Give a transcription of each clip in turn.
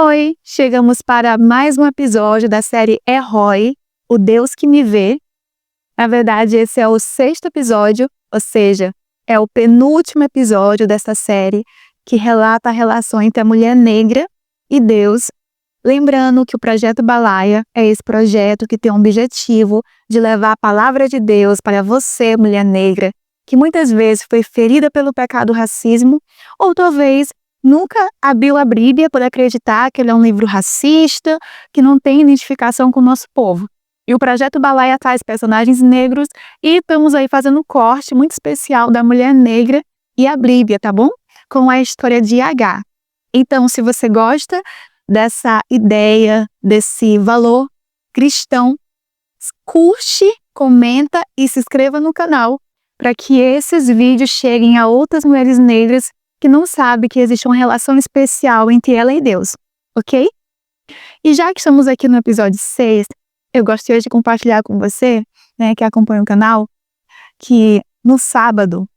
Oi, chegamos para mais um episódio da série Errói, o Deus que me vê. Na verdade, esse é o 6º episódio, ou seja, é o penúltimo episódio dessa série que relata a relação entre a mulher negra e Deus. Lembrando que o Projeto Balaia é esse projeto que tem o objetivo de levar a palavra de Deus para você, mulher negra, que muitas vezes foi ferida pelo pecado do racismo, ou talvez nunca abriu a Bíblia por acreditar que ele é um livro racista, que não tem identificação com o nosso povo. E o Projeto Balaia traz personagens negros e estamos aí fazendo um corte muito especial da mulher negra e a Bíblia, tá bom? Com a história de Agar. Então, se você gosta dessa ideia, desse valor cristão, curte, comenta e se inscreva no canal para que esses vídeos cheguem a outras mulheres negras que não sabem que existe uma relação especial entre ela e Deus, ok? E já que estamos aqui no episódio 6, eu gostaria de compartilhar com você, que acompanha o canal, que no sábado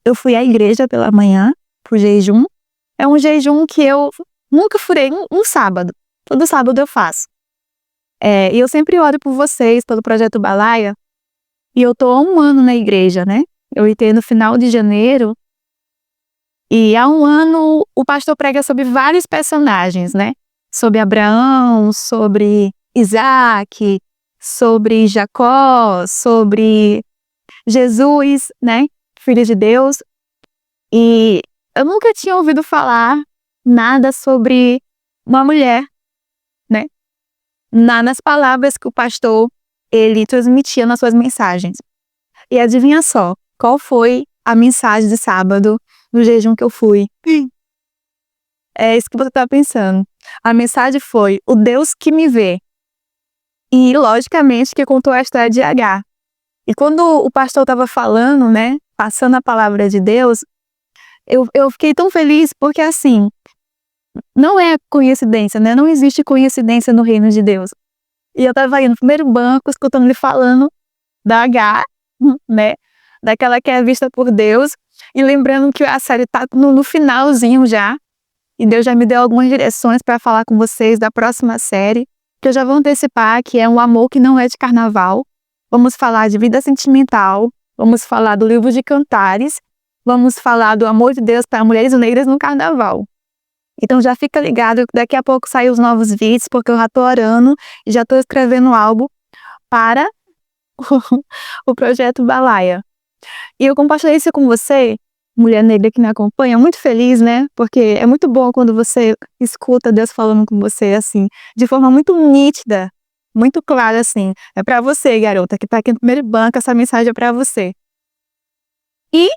eu fui à igreja pela manhã, por jejum. É um jejum que eu nunca furei um sábado. Todo sábado eu faço. E eu sempre oro por vocês, pelo Projeto Balaia. E eu tô há um ano na igreja, né? Eu entrei no final de janeiro. E há um ano o pastor prega sobre vários personagens, né? Sobre Abraão, sobre Isaac, sobre Jacó, sobre Jesus, né? Filho de Deus. E eu nunca tinha ouvido falar nada sobre uma mulher, né? Nas palavras que o pastor ele transmitia nas suas mensagens. E adivinha só, qual foi a mensagem de sábado no jejum que eu fui? É isso que você está pensando. A mensagem foi o Deus que me vê. E logicamente que contou a história de Agar. E quando o pastor estava falando, né, passando a palavra de Deus, eu fiquei tão feliz porque assim, não é coincidência, né? Não existe coincidência no reino de Deus. E eu estava aí no primeiro banco, escutando ele falando da Agar, né? Daquela que é vista por Deus. E lembrando que a série está no finalzinho já. E Deus já me deu algumas direções para falar com vocês da próxima série. Que eu já vou antecipar que é um amor que não é de carnaval. Vamos falar de vida sentimental. Vamos falar do livro de Cantares. Vamos falar do amor de Deus para mulheres negras no carnaval. Então já fica ligado, daqui a pouco saem os novos vídeos, porque eu já estou orando e já estou escrevendo algo para o Projeto Balaia. E eu compartilhei isso com você, mulher negra que me acompanha, muito feliz, né? Porque é muito bom quando você escuta Deus falando com você, assim, de forma muito nítida, muito clara, assim. É para você, garota, que está aqui no primeiro banco, essa mensagem é para você. E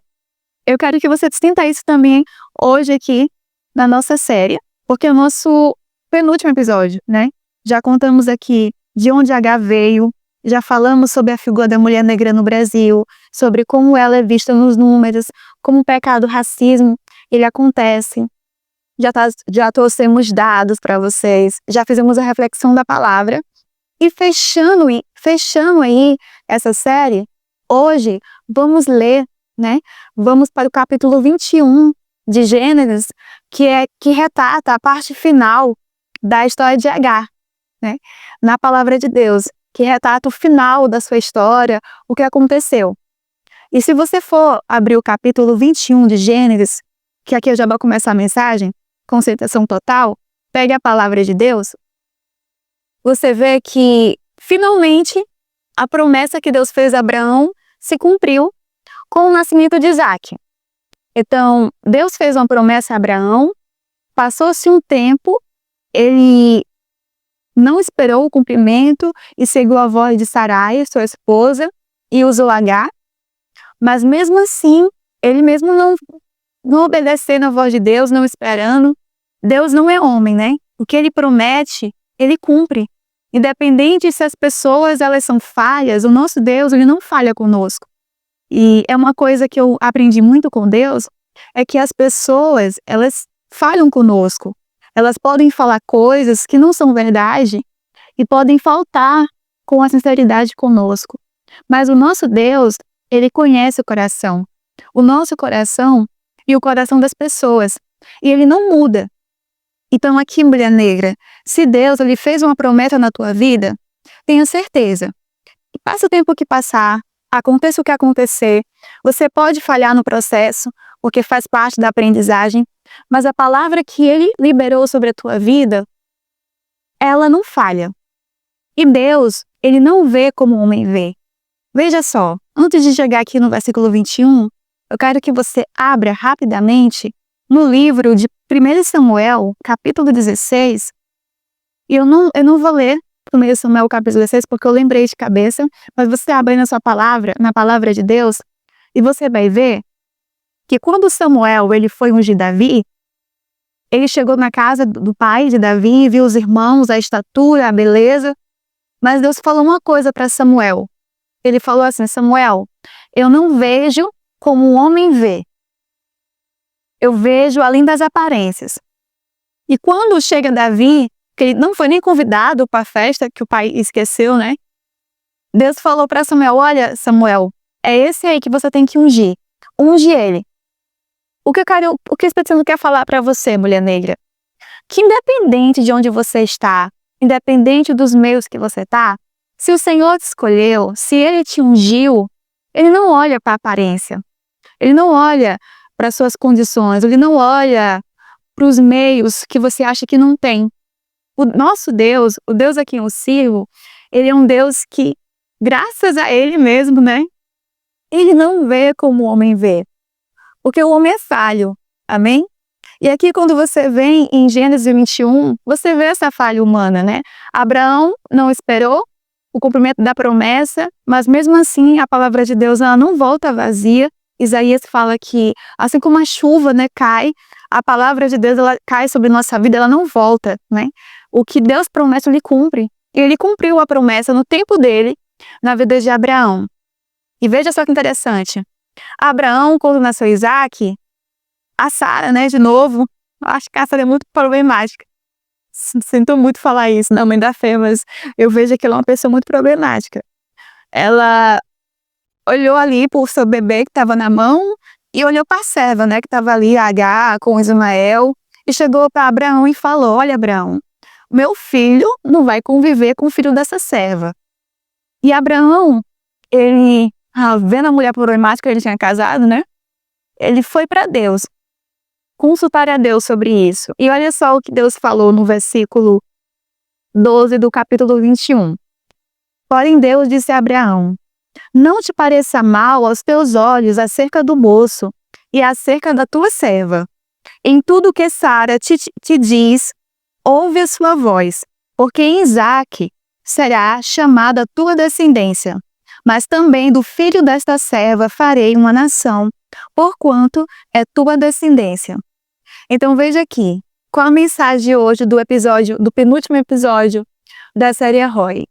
eu quero que você sinta isso também hoje aqui na nossa série, porque é o nosso penúltimo episódio, né? Já contamos aqui de onde Agar veio, já falamos sobre a figura da mulher negra no Brasil, sobre como ela é vista nos números, como o pecado, o racismo, ele acontece. Já trouxemos dados para vocês, já fizemos a reflexão da palavra. E fechando aí essa série, hoje vamos ler, né? Vamos para o capítulo 21 de Gênesis, que retrata a parte final da história de Agar, né? Na palavra de Deus, que retrata o final da sua história, o que aconteceu. E se você for abrir o capítulo 21 de Gênesis, que aqui eu já vou começar a mensagem, concentração total, pegue a palavra de Deus, você vê que, finalmente, a promessa que Deus fez a Abraão se cumpriu com o nascimento de Isaac. Então, Deus fez uma promessa a Abraão, passou-se um tempo, ele não esperou o cumprimento e seguiu a voz de Sarai, sua esposa, e usou Agar, mas mesmo assim, ele mesmo não obedecendo a voz de Deus, não esperando. Deus não é homem, né? O que ele promete, ele cumpre. Independente se as pessoas elas são falhas, o nosso Deus ele não falha conosco. E é uma coisa que eu aprendi muito com Deus, é que as pessoas, elas falham conosco. Elas podem falar coisas que não são verdade e podem faltar com a sinceridade conosco. Mas o nosso Deus, ele conhece o coração. O nosso coração e o coração das pessoas. E ele não muda. Então aqui, mulher negra, se Deus ele fez uma promessa na tua vida, tenha certeza. E passa o tempo que passar, aconteça o que acontecer, você pode falhar no processo, porque faz parte da aprendizagem, mas a palavra que ele liberou sobre a tua vida, ela não falha. E Deus, ele não vê como o homem vê. Veja só, antes de chegar aqui no versículo 21, eu quero que você abra rapidamente no livro de 1 Samuel, capítulo 16, e eu não vou ler 1 Samuel, capítulo 16, porque eu lembrei de cabeça, mas você abre aí na sua palavra, na palavra de Deus, e você vai ver que quando Samuel ele foi ungir Davi, ele chegou na casa do pai de Davi, viu os irmãos, a estatura, a beleza, mas Deus falou uma coisa para Samuel. Ele falou assim: Samuel, eu não vejo como um homem vê. Eu vejo além das aparências. E quando chega Davi, que ele não foi nem convidado para a festa, que o pai esqueceu, né? Deus falou para Samuel: olha, Samuel, é esse aí que você tem que ungir. Unge ele. O que o Espírito Santo quer falar para você, mulher negra? Que independente de onde você está, independente dos meios que você está, se o Senhor te escolheu, se Ele te ungiu, Ele não olha para a aparência. Ele não olha para as suas condições. Ele não olha para os meios que você acha que não tem. O nosso Deus, o Deus a quem eu sirvo, Ele é um Deus que, graças a Ele mesmo, né? Ele não vê como o homem vê. Porque o homem é falho. Amém? E aqui quando você vem em Gênesis 21, você vê essa falha humana, né? Abraão não esperou o cumprimento da promessa, mas mesmo assim a palavra de Deus ela não volta vazia. Isaías fala que assim como a chuva, né, cai, a palavra de Deus ela cai sobre nossa vida, ela não volta, né? O que Deus promete, Ele cumpre. E Ele cumpriu a promessa no tempo dele, na vida de Abraão. E veja só que interessante. Abraão, quando nasceu Isaac, a Sara, né, de novo, acho que a Sara é muito problemática. Sinto muito falar isso, na mãe da fé, mas eu vejo que ela é uma pessoa muito problemática. Ela olhou ali por seu bebê que estava na mão e olhou para a serva, né, que estava ali, Agar, com Ismael, e chegou para Abraão e falou: olha, Abraão, meu filho não vai conviver com o filho dessa serva. E Abraão, ele, vendo a mulher problemática, ele tinha casado, né, ele foi para Deus, consultar a Deus sobre isso. E olha só o que Deus falou no versículo 12 do capítulo 21. Porém Deus disse a Abraão: não te pareça mal aos teus olhos acerca do moço e acerca da tua serva. Em tudo que Sara te diz, ouve a sua voz, porque em Isaque será chamada a tua descendência. Mas também do filho desta serva farei uma nação, porquanto é tua descendência. Então veja aqui, qual a mensagem de hoje do penúltimo episódio da série Roy.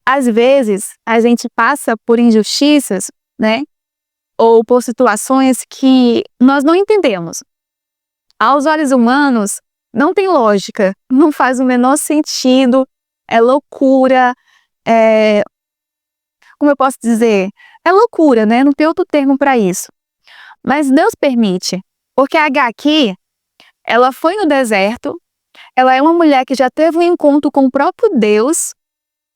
Às vezes, a gente passa por injustiças, né? Ou por situações que nós não entendemos. Aos olhos humanos, não tem lógica, não faz o menor sentido, é loucura, como eu posso dizer? É loucura, né? Não tem outro termo para isso. Mas Deus permite. Porque a Agar aqui, ela foi no deserto, ela é uma mulher que já teve um encontro com o próprio Deus,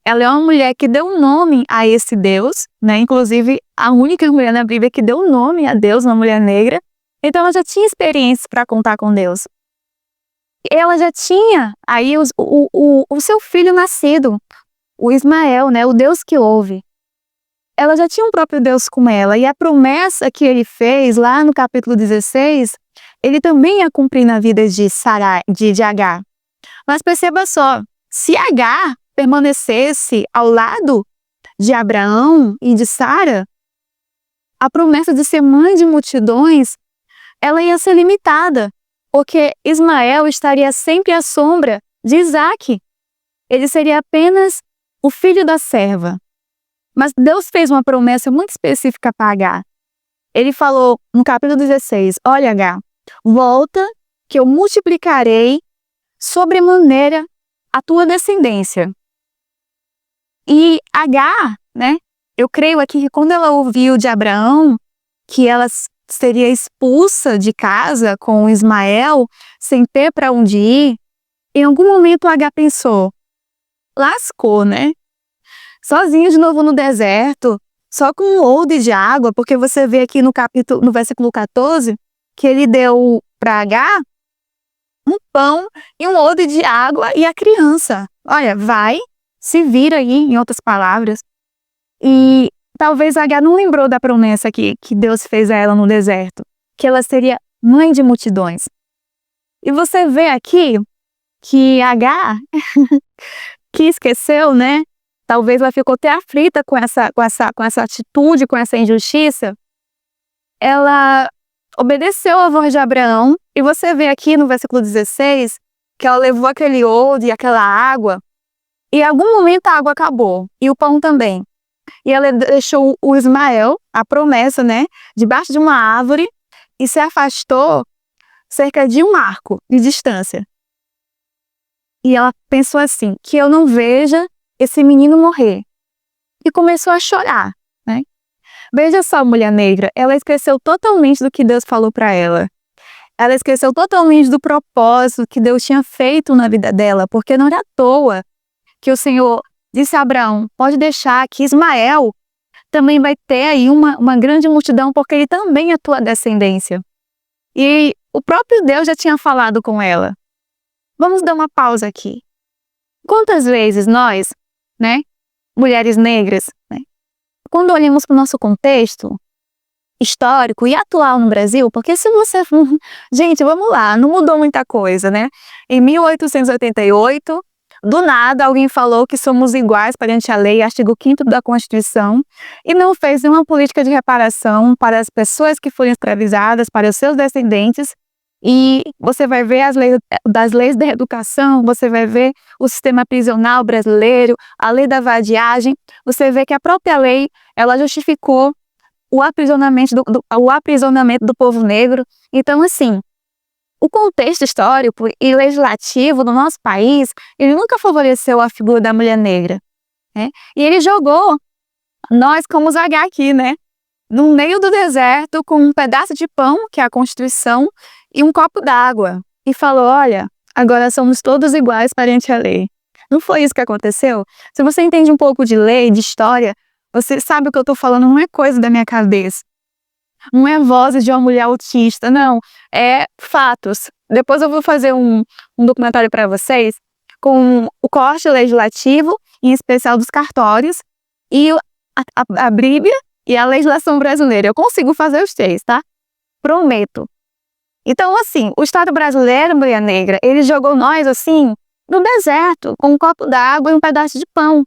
ela é uma mulher que deu um nome a esse Deus, né? Inclusive, a única mulher na Bíblia que deu um nome a Deus, uma mulher negra. Então, ela já tinha experiências para contar com Deus. Ela já tinha aí o seu filho nascido, o Ismael, né? O Deus que ouve. Ela já tinha um próprio Deus com ela, e a promessa que ele fez lá no capítulo 16, ele também ia cumprir na vida de Agar. Mas perceba só, se Agar permanecesse ao lado de Abraão e de Sara, a promessa de ser mãe de multidões, ela ia ser limitada, porque Ismael estaria sempre à sombra de Isaque. Ele seria apenas o filho da serva. Mas Deus fez uma promessa muito específica para Agar. Ele falou no capítulo 16, olha, Agar, volta que eu multiplicarei sobremaneira a tua descendência. E Agar, né, eu creio aqui que quando ela ouviu de Abraão que ela seria expulsa de casa com Ismael, sem ter para onde ir, em algum momento H pensou, lascou, né? Sozinho de novo no deserto, só com um odre de água, porque você vê aqui no versículo 14, que ele deu para H um pão e um odre de água e a criança. Olha, vai, se vira aí, em outras palavras. E talvez H não lembrou da promessa que Deus fez a ela no deserto, que ela seria mãe de multidões. E você vê aqui que H, que esqueceu, né? Talvez ela ficou até aflita com essa atitude, com essa injustiça. Ela obedeceu a voz de Abraão, e você vê aqui no versículo 16, que ela levou aquele odre e aquela água, e em algum momento a água acabou, e o pão também. E ela deixou o Ismael, a promessa, né, debaixo de uma árvore, e se afastou cerca de um arco de distância. E ela pensou assim, que eu não veja esse menino morrer. E começou a chorar, né? Veja só, mulher negra, ela esqueceu totalmente do que Deus falou para ela. Ela esqueceu totalmente do propósito que Deus tinha feito na vida dela, porque não era à toa que o Senhor disse a Abraão, pode deixar que Ismael também vai ter aí uma grande multidão, porque ele também é tua descendência. E o próprio Deus já tinha falado com ela. Vamos dar uma pausa aqui. Quantas vezes nós, né, mulheres negras, né, quando olhamos para o nosso contexto histórico e atual no Brasil, porque se você... Gente, vamos lá, não mudou muita coisa, né? Em 1888, do nada, alguém falou que somos iguais perante a lei, artigo 5º da Constituição, e não fez nenhuma política de reparação para as pessoas que foram escravizadas, para os seus descendentes. E você vai ver das leis da educação, você vai ver o sistema prisional brasileiro, a lei da vadiagem, você vê que a própria lei, ela justificou o aprisionamento do povo negro. Então, assim, o contexto histórico e legislativo do nosso país, ele nunca favoreceu a figura da mulher negra, né? E ele jogou nós como H aqui, né? No meio do deserto, com um pedaço de pão, que é a Constituição, e um copo d'água. E falou, olha, agora somos todos iguais perante a lei. Não foi isso que aconteceu? Se você entende um pouco de lei, de história, você sabe o que eu estou falando, não é coisa da minha cabeça. Não é vozes de uma mulher autista, não. É fatos. Depois eu vou fazer um documentário para vocês com o corte legislativo, em especial dos cartórios, e a Bíblia e a legislação brasileira. Eu consigo fazer os três, tá? Prometo. Então, assim, o Estado brasileiro, mulher negra, ele jogou nós, assim, no deserto, com um copo d'água e um pedaço de pão.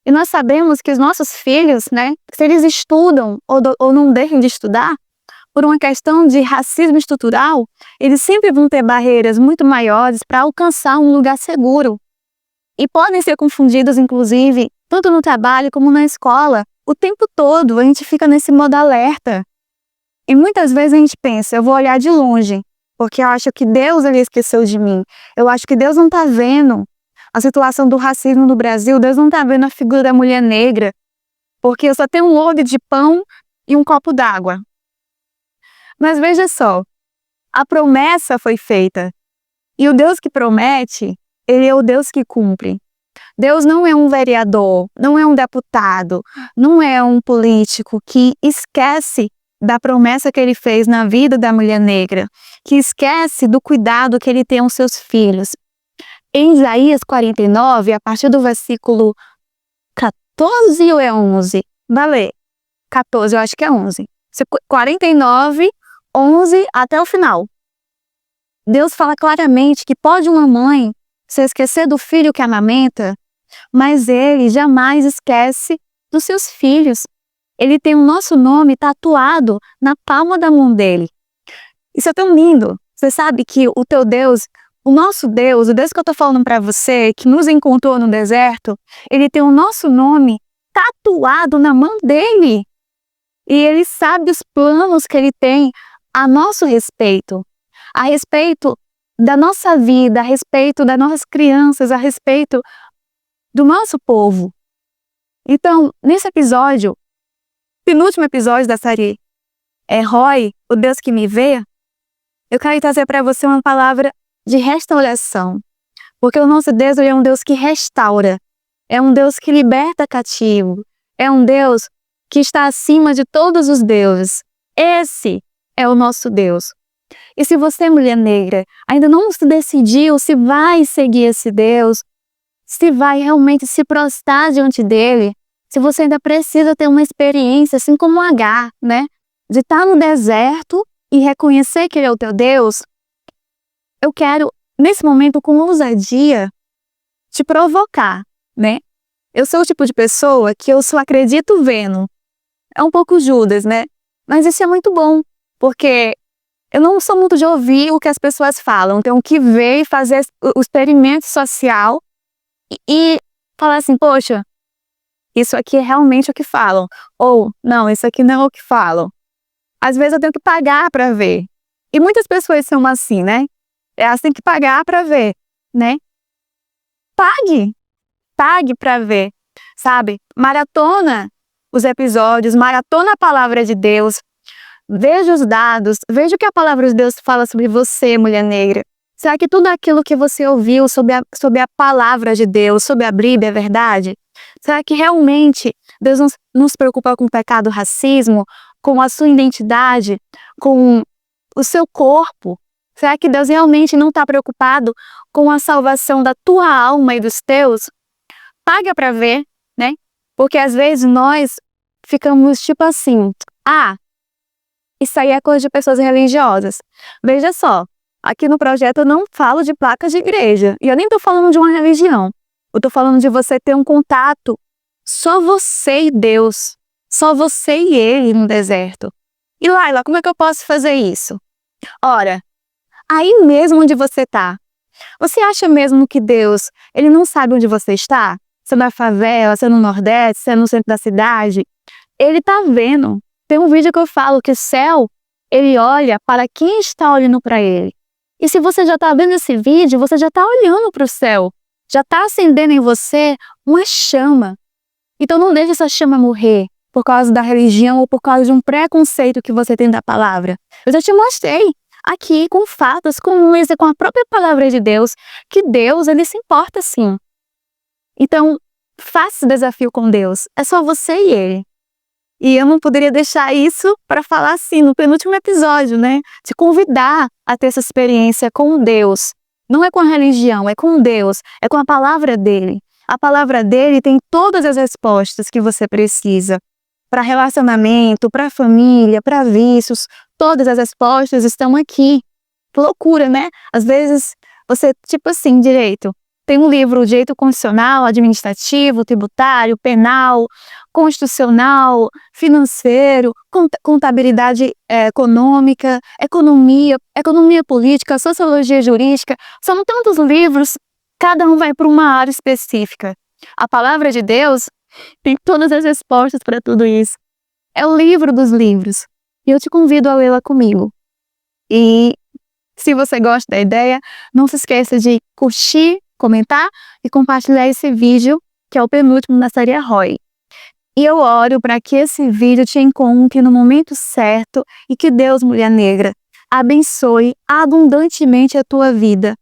E nós sabemos que os nossos filhos, né, se eles estudam ou não deixam de estudar, por uma questão de racismo estrutural, eles sempre vão ter barreiras muito maiores para alcançar um lugar seguro. E podem ser confundidos, inclusive, tanto no trabalho como na escola. O tempo todo a gente fica nesse modo alerta. E muitas vezes a gente pensa, eu vou olhar de longe, porque eu acho que Deus ele esqueceu de mim. Eu acho que Deus não está vendo a situação do racismo no Brasil, Deus não está vendo a figura da mulher negra, porque eu só tenho um odre de pão e um copo d'água. Mas veja só, a promessa foi feita. E o Deus que promete, ele é o Deus que cumpre. Deus não é um vereador, não é um deputado, não é um político que esquece da promessa que ele fez na vida da mulher negra, que esquece do cuidado que ele tem aos seus filhos. Em Isaías 49, a partir do versículo 14 ou é 11? Vai ler. 14, eu acho que é 11. 49, 11 até o final. Deus fala claramente que pode uma mãe se esquecer do filho que amamenta, mas ele jamais esquece dos seus filhos. Ele tem o nosso nome tatuado na palma da mão dele. Isso é tão lindo. Você sabe que o teu Deus, o nosso Deus, o Deus que eu estou falando para você, que nos encontrou no deserto, ele tem o nosso nome tatuado na mão dele. E ele sabe os planos que ele tem a nosso respeito. A respeito da nossa vida, a respeito das nossas crianças, a respeito do nosso povo. Então, nesse episódio, penúltimo episódio da série Errói, o Deus que me vê, eu quero trazer para você uma palavra de restauração. Porque o nosso Deus, ele é um Deus que restaura. É um Deus que liberta cativo. É um Deus que está acima de todos os deuses. Esse é o nosso Deus. E se você, mulher negra, ainda não se decidiu se vai seguir esse Deus, se vai realmente se prostrar diante dele, se você ainda precisa ter uma experiência, assim como Agar, né? De estar no deserto e reconhecer que ele é o teu Deus, eu quero, nesse momento, com ousadia, te provocar, né? Eu sou o tipo de pessoa que eu só acredito vendo. É um pouco Judas, né? Mas isso é muito bom, porque eu não sou muito de ouvir o que as pessoas falam. Tenho que ver e fazer o experimento social e falar assim, poxa, isso aqui é realmente o que falam. Ou, não, isso aqui não é o que falam. Às vezes eu tenho que pagar para ver. E muitas pessoas são assim, né? Elas têm que pagar para ver, né? Pague para ver, sabe? Maratona os episódios, maratona a palavra de Deus. Veja os dados, veja o que a palavra de Deus fala sobre você, mulher negra. Será que tudo aquilo que você ouviu sobre a palavra de Deus, sobre a Bíblia, é verdade? Será que realmente Deus não se preocupa com o pecado, o racismo, com a sua identidade, com o seu corpo? Será que Deus realmente não está preocupado com a salvação da tua alma e dos teus? Paga para ver, né? Porque às vezes nós ficamos tipo assim, isso aí é coisa de pessoas religiosas. Veja só, aqui no projeto eu não falo de placas de igreja. E eu nem tô falando de uma religião. Eu tô falando de você ter um contato, só você e Deus. Só você e Ele no deserto. E Laila, como é que eu posso fazer isso? Ora, aí mesmo onde você tá, você acha mesmo que Deus, Ele não sabe onde você está? Se é na favela, se é no Nordeste, se é no centro da cidade? Ele tá vendo. Tem um vídeo que eu falo que o céu, ele olha para quem está olhando para ele. E se você já está vendo esse vídeo, você já está olhando para o céu. Já está acendendo em você uma chama. Então não deixe essa chama morrer por causa da religião ou por causa de um preconceito que você tem da palavra. Eu já te mostrei aqui com fatos, com a própria palavra de Deus, que Deus, ele se importa sim. Então, faça esse desafio com Deus. É só você e ele. E eu não poderia deixar isso para falar assim, no penúltimo episódio, né? Te convidar a ter essa experiência com Deus. Não é com a religião, é com Deus, é com a palavra dele. A palavra dele tem todas as respostas que você precisa. Para relacionamento, para família, para vícios, todas as respostas estão aqui. Que loucura, né? Às vezes você, tipo assim, direito. Tem um livro Direito Constitucional, Administrativo, Tributário, Penal, Constitucional, Financeiro, Contabilidade Econômica, Economia Política, Sociologia Jurídica. São tantos livros, cada um vai para uma área específica. A palavra de Deus tem todas as respostas para tudo isso. É o livro dos livros. E eu te convido a lê-la comigo. E se você gosta da ideia, não se esqueça de curtir, comentar e compartilhar esse vídeo, que é o penúltimo da série Errói. E eu oro para que esse vídeo te encontre no momento certo e que Deus, mulher negra, abençoe abundantemente a tua vida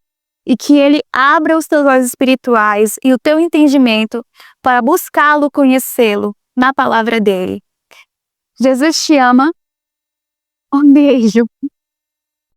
e que Ele abra os teus olhos espirituais e o teu entendimento para buscá-lo, conhecê-lo na palavra dele. Jesus te ama. Um beijo.